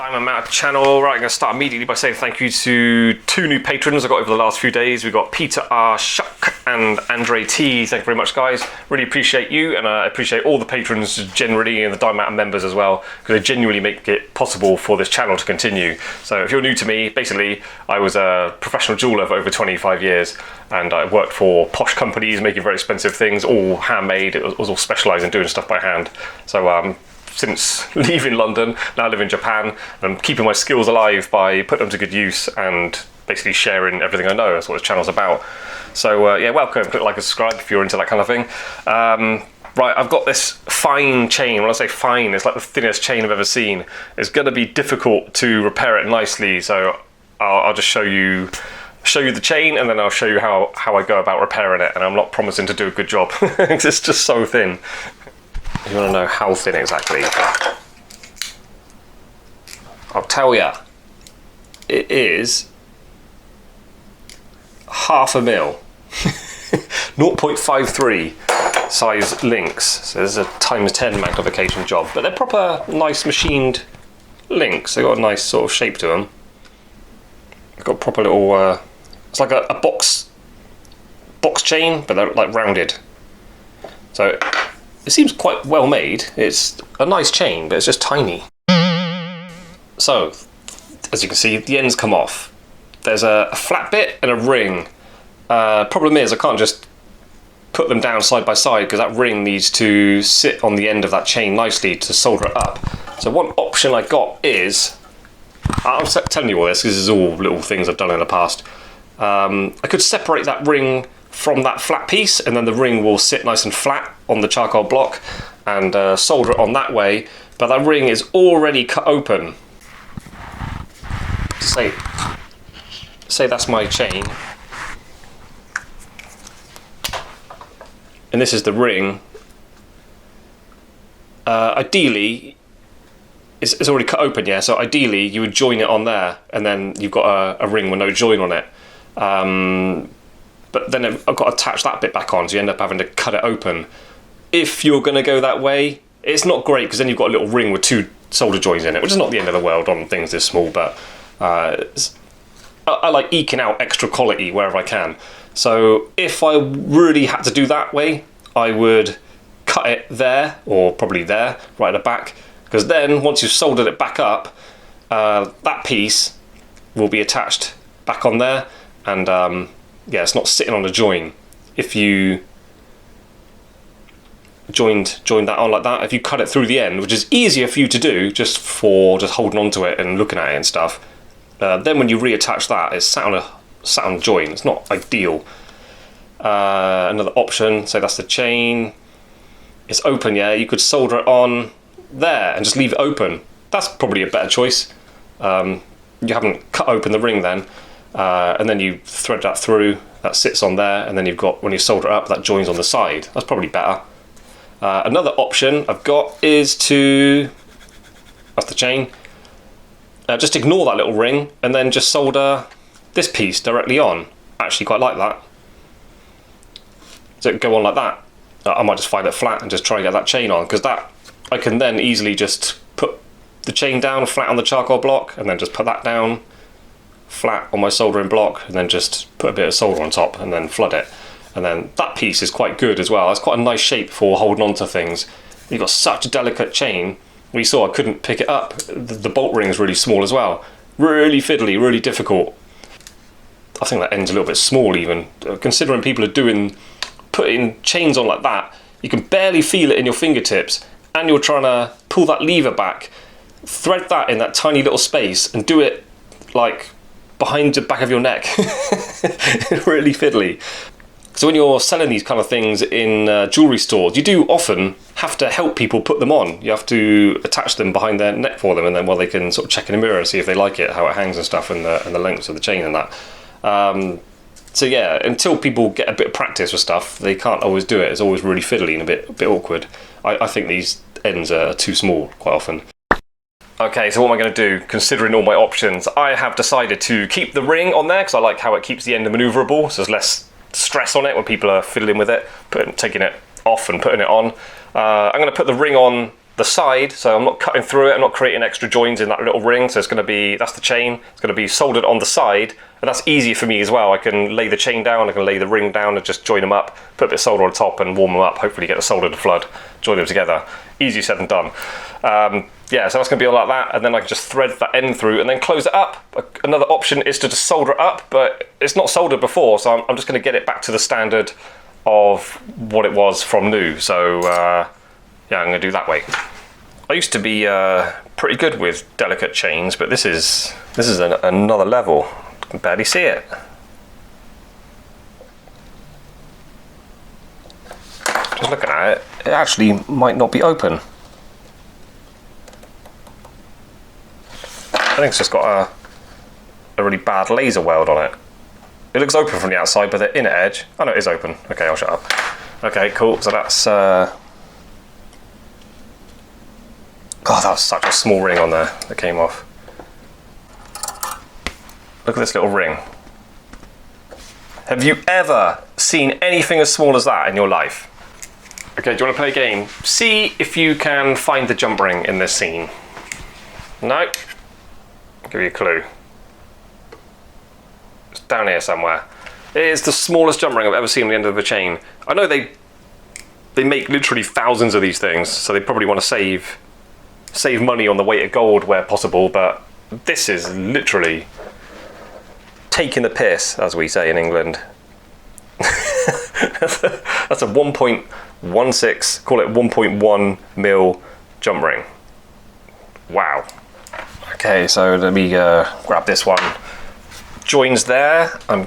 Diamond Matter channel. Right, I'm going to start immediately by saying thank you to two new patrons I got over the last few days. We've got Peter R. Shuck and Andre T. Thank you very much, guys. Really appreciate you, and I appreciate all the patrons generally and the Diamond Matter members as well, because they genuinely make it possible for this channel to continue. So if you're new to me, basically I was a professional jeweller for over 25 years, and I worked for posh companies making very expensive things, all handmade. It was all specialised in doing stuff by hand. So since leaving London, now I live in Japan, and I'm keeping my skills alive by putting them to good use and basically sharing everything I know. That's what this channel's about. So yeah, welcome. Click like and subscribe if you're into that kind of thing. Right, I've got this fine chain. When I say fine, it's like the thinnest chain I've ever seen. It's going to be difficult to repair it nicely, so I'll just show you the chain, and then I'll show you how I go about repairing it. And I'm not promising to do a good job. It's just so thin. You want to know how thin exactly? I'll tell ya. It is half a mil. 0.53 size links. So there's a ×10 magnification job. But they're proper nice machined links. They've got a nice sort of shape to them. They've got proper little... it's like a box chain, but they're like rounded. So... it seems quite well made. It's a nice chain, but it's just tiny. So, as you can see, the ends come off. There's a flat bit and a ring. Problem is, I can't just put them down side by side because that ring needs to sit on the end of that chain nicely to solder it up. So one option I got is, I'm telling you all this because this is all little things I've done in the past. I could separate that ring from that flat piece, and then the ring will sit nice and flat on the charcoal block, and solder it on that way. But that ring is already cut open. Say that's my chain, and this is the ring. Ideally, it's already cut open, yeah. So ideally, you would join it on there, and then you've got a ring with no join on it. But then I've got to attach that bit back on, so you end up having to cut it open. If you're going to go that way, it's not great because then you've got a little ring with two solder joins in it, which is not the end of the world on things this small, but I like eking out extra quality wherever I can. So if I really had to do that way, I would cut it there, or probably there, right at the back, because then once you've soldered it back up, that piece will be attached back on there, and yeah, it's not sitting on a join. If you joined that on like that, if you cut it through the end, which is easier for you to do just holding onto it and looking at it and stuff, then when you reattach that, it's sat on a join. It's not ideal. Another option, so that's the chain. It's open, yeah. You could solder it on there and just leave it open. That's probably a better choice. You haven't cut open the ring then. And then you thread that through, that sits on there, and then you've got, when you solder it up, that joins on the side. That's probably better. Another option I've got is that's the chain, just ignore that little ring and then just solder this piece directly on. I actually quite like that. So it can go on like that. I might just find it flat and just try and get that chain on, because that I can then easily just put the chain down flat on the charcoal block and then just put that down flat on my soldering block, and then just put a bit of solder on top and then flood it. And then that piece is quite good as well. It's quite a nice shape for holding on to things. You've got such a delicate chain. We saw I couldn't pick it up. The bolt ring is really small as well. Really fiddly, really difficult. I think that end's a little bit small even. Considering people are putting chains on like that, you can barely feel it in your fingertips, and you're trying to pull that lever back, thread that in that tiny little space, and do it like behind the back of your neck. Really fiddly. So when you're selling these kind of things in jewellery stores, you do often have to help people put them on. You have to attach them behind their neck for them, and then they can sort of check in the mirror and see if they like it, how it hangs and stuff, and the lengths of the chain and that. So yeah, until people get a bit of practice with stuff, they can't always do it. It's always really fiddly and a bit awkward. I think these ends are too small quite often. Okay, so what am I going to do, considering all my options? I have decided to keep the ring on there, because I like how it keeps the end manoeuvrable, so there's less stress on it when people are fiddling with it, taking it off and putting it on. I'm going to put the ring on the side, so I'm not cutting through it, I'm not creating extra joins in that little ring, so it's going to be, that's the chain, it's going to be soldered on the side, and that's easier for me as well. I can lay the chain down, I can lay the ring down and just join them up, put a bit of solder on top and warm them up, hopefully get the solder to flood, join them together. Easier said than done. Yeah, so that's going to be like that, and then I can just thread that end through and then close it up. Another option is to just solder it up, but it's not soldered before, so I'm just going to get it back to the standard of what it was from new. So yeah, I'm going to do that way. I used to be pretty good with delicate chains, but this is another level. I can barely see it. Just looking at it, it actually might not be open. I think it's just got a really bad laser weld on it. It looks open from the outside, but the inner edge... Oh no, it is open. Okay, I'll shut up. Okay, cool. So that's... God, that was such a small ring on there that came off. Look at this little ring. Have you ever seen anything as small as that in your life? Okay, do you want to play a game? See if you can find the jump ring in this scene. No? I'll give you a clue. It's down here somewhere. It is the smallest jump ring I've ever seen on the end of a chain. I know they make literally thousands of these things, so they probably want to save money on the weight of gold where possible, but this is literally taking the piss, as we say in England. That's a 1.16, call it 1.1 mil jump ring. Wow. Okay, so let me grab this one. Joins there. I'm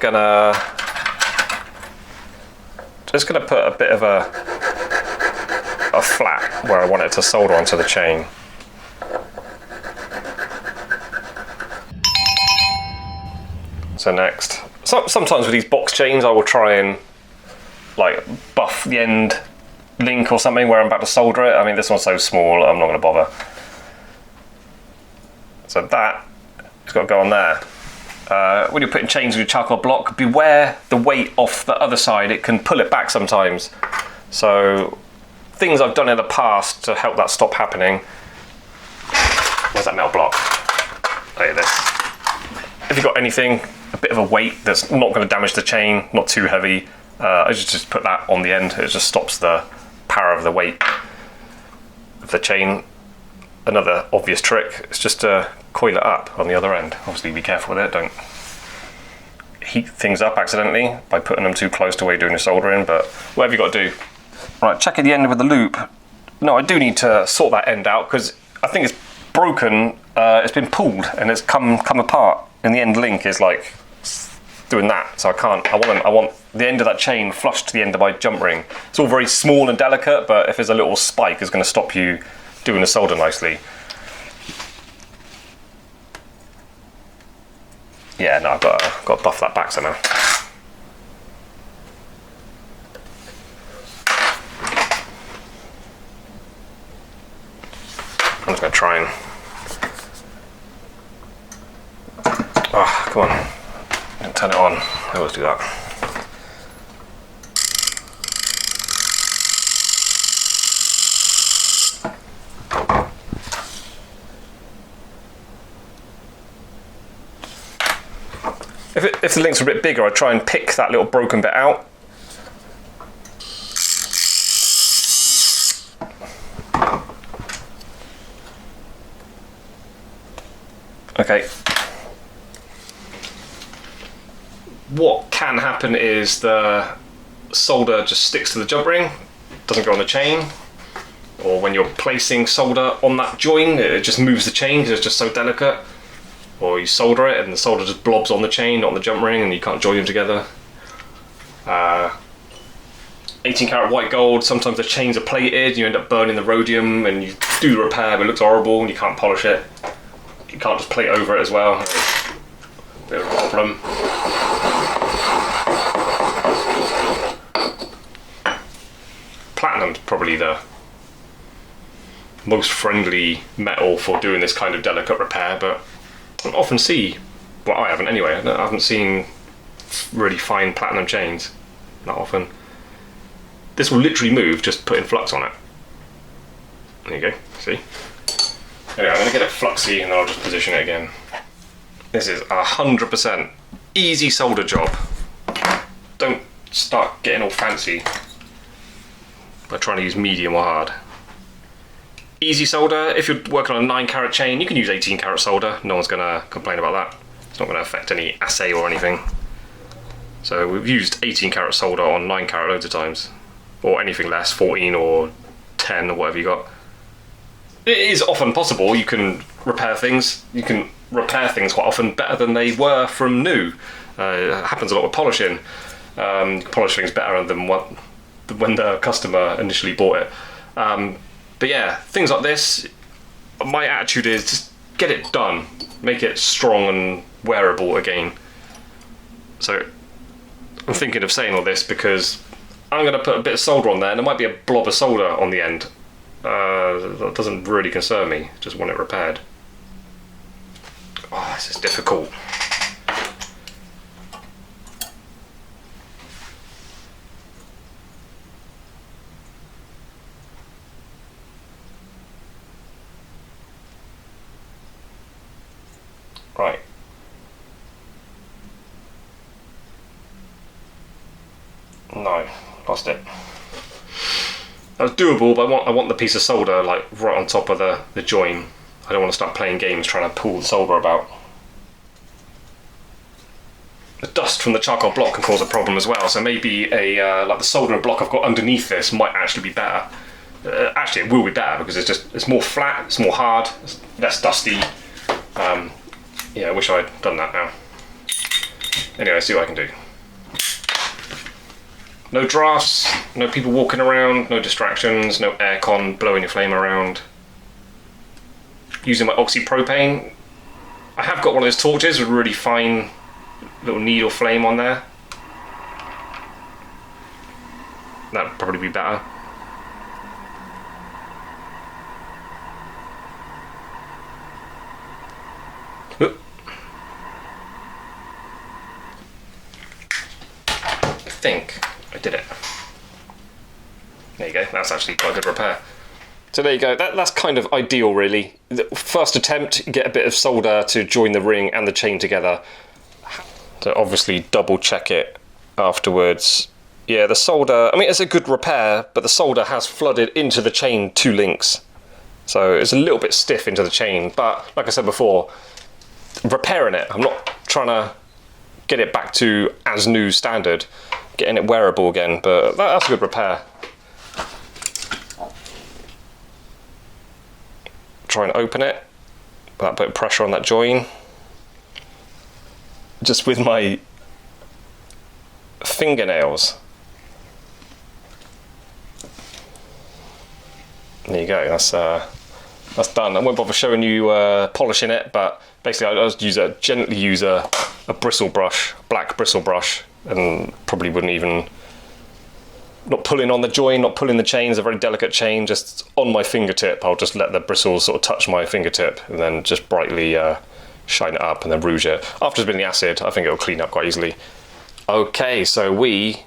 just gonna put a bit of a flat where I want it to solder onto the chain. So next, sometimes with these box chains I will try and like buff the end link or something where I'm about to solder it. I mean, this one's so small, I'm not going to bother. So that has got to go on there. When you're putting chains with your charcoal block, beware the weight off the other side. It can pull it back sometimes. So things I've done in the past to help that stop happening. Where's that metal block? Look at this. If you've got anything, a bit of a weight that's not going to damage the chain, not too heavy, I just put that on the end. It just stops the power of the weight of the chain. Another obvious trick is just to coil it up on the other end. Obviously be careful with it, don't heat things up accidentally by putting them too close to where you're doing your soldering, but whatever you got to do. Right, check at the end with the loop. No, I do need to sort that end out because I think it's broken, it's been pulled and it's come apart, and the end link is like doing that, so I want the end of that chain flush to the end of my jump ring. It's all very small and delicate, but if there's a little spike, it's going to stop you doing the solder nicely. Yeah, no, I've got to buff that back somehow. I'm just going to try and... Oh, come on. And turn it on. I always do that. If the links are a bit bigger, I try and pick that little broken bit out. Okay. What can happen is the solder just sticks to the jump ring, doesn't go on the chain, or when you're placing solder on that join, it just moves the chain because it's just so delicate. Or you solder it and the solder just blobs on the chain, not on the jump ring, and you can't join them together. 18 karat white gold, sometimes the chains are plated, you end up burning the rhodium, and you do the repair but it looks horrible and you can't polish it. You can't just plate over it as well. Bit of a problem. Platinum's probably the most friendly metal for doing this kind of delicate repair, but I don't often see, well, I haven't anyway, I haven't seen really fine platinum chains that often. This will literally move just putting flux on it. There you go, see? Anyway, I'm going to get it fluxy and then I'll just position it again. This is 100% easy solder job. Don't start getting all fancy by trying to use medium or hard. Easy solder. If you're working on a 9-carat chain, you can use 18-carat solder. No one's going to complain about that. It's not going to affect any assay or anything. So we've used 18-carat solder on 9-carat loads of times, or anything less, 14 or 10 or whatever you got. It is often possible. You can repair things. You can repair things quite often better than they were from new. It happens a lot with polishing. You can polish things better than when the customer initially bought it. But yeah, things like this, my attitude is just get it done. Make it strong and wearable again. So I'm thinking of saying all this because I'm going to put a bit of solder on there and there might be a blob of solder on the end. That doesn't really concern me, just want it repaired. Oh, this is difficult. Right. No, lost it. That was doable, but I want the piece of solder like right on top of the join. I don't want to start playing games trying to pull the solder about. The dust from the charcoal block can cause a problem as well, so maybe like the soldering block I've got underneath this might actually be better. Actually, it will be better because it's more flat, it's more hard, it's less dusty. Yeah, I wish I'd done that now. Anyway, see what I can do. No drafts, no people walking around, no distractions, no aircon blowing your flame around. Using my oxypropane. I have got one of those torches with a really fine little needle flame on there. That'd probably be better. I think I did it. There you go, that's actually quite a good repair. So there you go, that's kind of ideal really. The first attempt, get a bit of solder to join the ring and the chain together. So obviously double check it afterwards. Yeah, the solder, I mean it's a good repair, but the solder has flooded into the chain 2 links. So it's a little bit stiff into the chain, but like I said before, repairing it, I'm not trying to get it back to as new standard, getting it wearable again, but that's a good repair. Try and open it without putting pressure on that join. Just with my fingernails. There you go, that's done. I won't bother showing you polishing it, but basically I just gently use a bristle brush, black bristle brush, and probably wouldn't even, not pulling on the join, not pulling the chain, it's a very delicate chain, just on my fingertip, I'll just let the bristles sort of touch my fingertip and then just brightly shine it up and then rouge it. After it's been the acid, I think it'll clean up quite easily. Okay, so we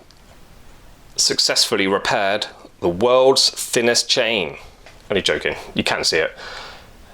successfully repaired the world's thinnest chain. Only joking, you can see it.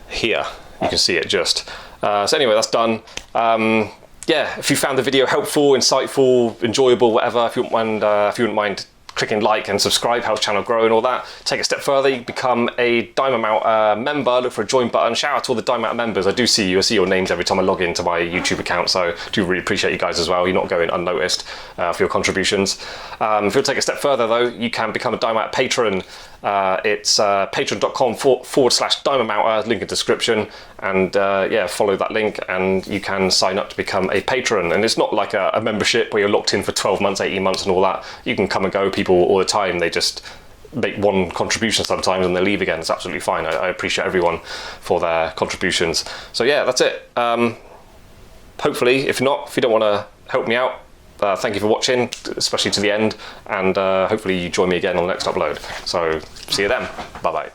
Here, you can see it just. So anyway, that's done. Yeah, if you found the video helpful, insightful, enjoyable, whatever, if you wouldn't mind clicking like and subscribe, helps channel grow and all that. Take it a step further, you become a Diamond Mount member, look for a join button. Shout out to all the Diamond Mount members. I do see you, I see your names every time I log into my YouTube account, so I do really appreciate you guys as well. You're not going unnoticed for your contributions. If you'll take a step further though, you can become a Diamond Mount patron. It's patron.com/Diamond Mounter, link in description, and yeah, follow that link and you can sign up to become a patron. And it's not like a membership where you're locked in for 12 months, 18 months and all that. You can come and go, people all the time, they just make one contribution sometimes and they leave again. It's absolutely fine. I appreciate everyone for their contributions. So yeah, that's it. Hopefully, if you don't want to help me out, thank you for watching, especially to the end, and hopefully you join me again on the next upload. So see you then. Bye bye.